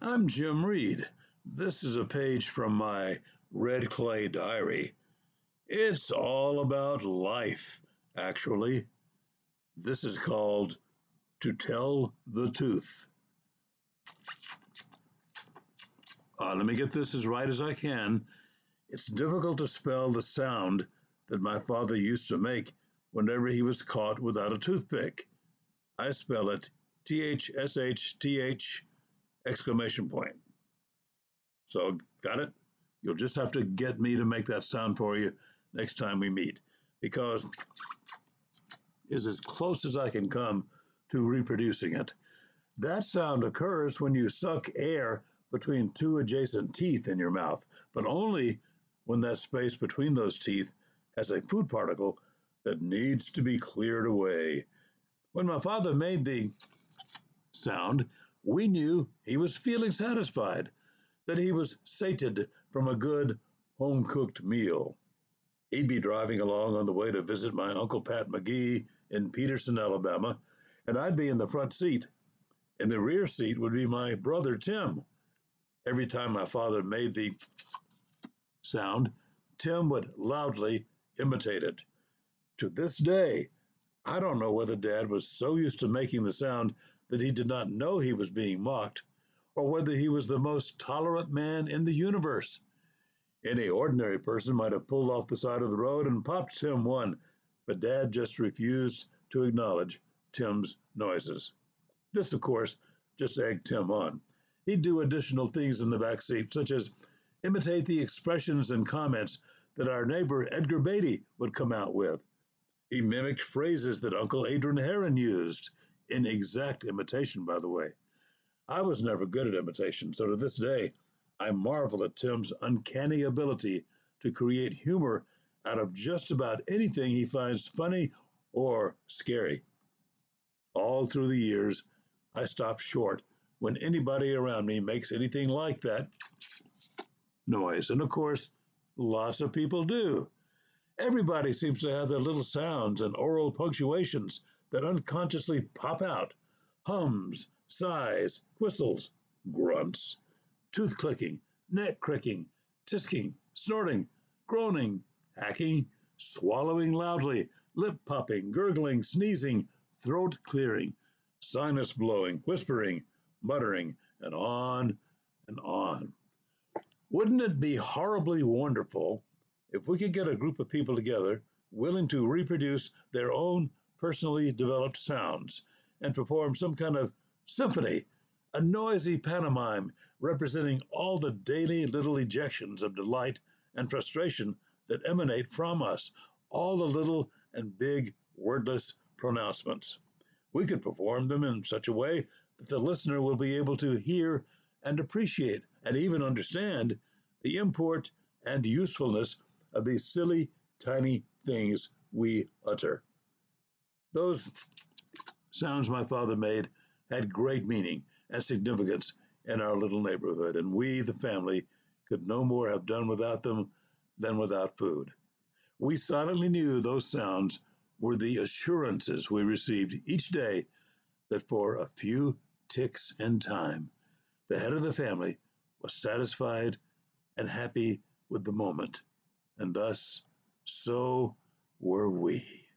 I'm Jim Reed. This is a page from my red clay diary. It's all about life, actually. This is called To Tell the Tooth. Let me get this as right as I can. It's difficult to spell the sound that my father used to make whenever he was caught without a toothpick. I spell it THSHTH exclamation point. So, got it? You'll just have to get me to make that sound for you next time we meet, because is as close as I can come to reproducing it. That sound occurs when you suck air between two adjacent teeth in your mouth, but only when that space between those teeth has a food particle that needs to be cleared away. When my father made the sound, we knew he was feeling satisfied, that he was sated from a good home cooked meal. He'd be driving along on the way to visit my Uncle Pat McGee in Peterson, Alabama, and I'd be in the front seat. In the rear seat would be my brother Tim. Every time my father made the sound, Tim would loudly imitate it. To this day, I don't know whether Dad was so used to making the sound that he did not know he was being mocked, or whether he was the most tolerant man in the universe. Any ordinary person might have pulled off the side of the road and popped Tim one, but Dad just refused to acknowledge Tim's noises. This, of course, just egged Tim on. He'd do additional things in the back seat, such as imitate the expressions and comments that our neighbor Edgar Beatty would come out with. He mimicked phrases that Uncle Adrian Heron used, in exact imitation, by the way. I was never good at imitation, so to this day, I marvel at Tim's uncanny ability to create humor out of just about anything he finds funny or scary. All through the years, I stop short when anybody around me makes anything like that noise. And of course, lots of people do. Everybody seems to have their little sounds and oral punctuations that unconsciously pop out: hums, sighs, whistles, grunts, tooth clicking, neck cricking, tisking, snorting, groaning, hacking, swallowing loudly, lip popping, gurgling, sneezing, throat clearing, sinus blowing, whispering, muttering, and on and on. Wouldn't it be horribly wonderful if we could get a group of people together willing to reproduce their own personally developed sounds and perform some kind of symphony, a noisy pantomime representing all the daily little ejections of delight and frustration that emanate from us, all the little and big wordless pronouncements. We could perform them in such a way that the listener will be able to hear and appreciate and even understand the import and usefulness of these silly, tiny things we utter. Those sounds my father made had great meaning and significance in our little neighborhood, and we, the family, could no more have done without them than without food. We silently knew those sounds were the assurances we received each day that for a few ticks in time, the head of the family was satisfied and happy with the moment, and thus so were we.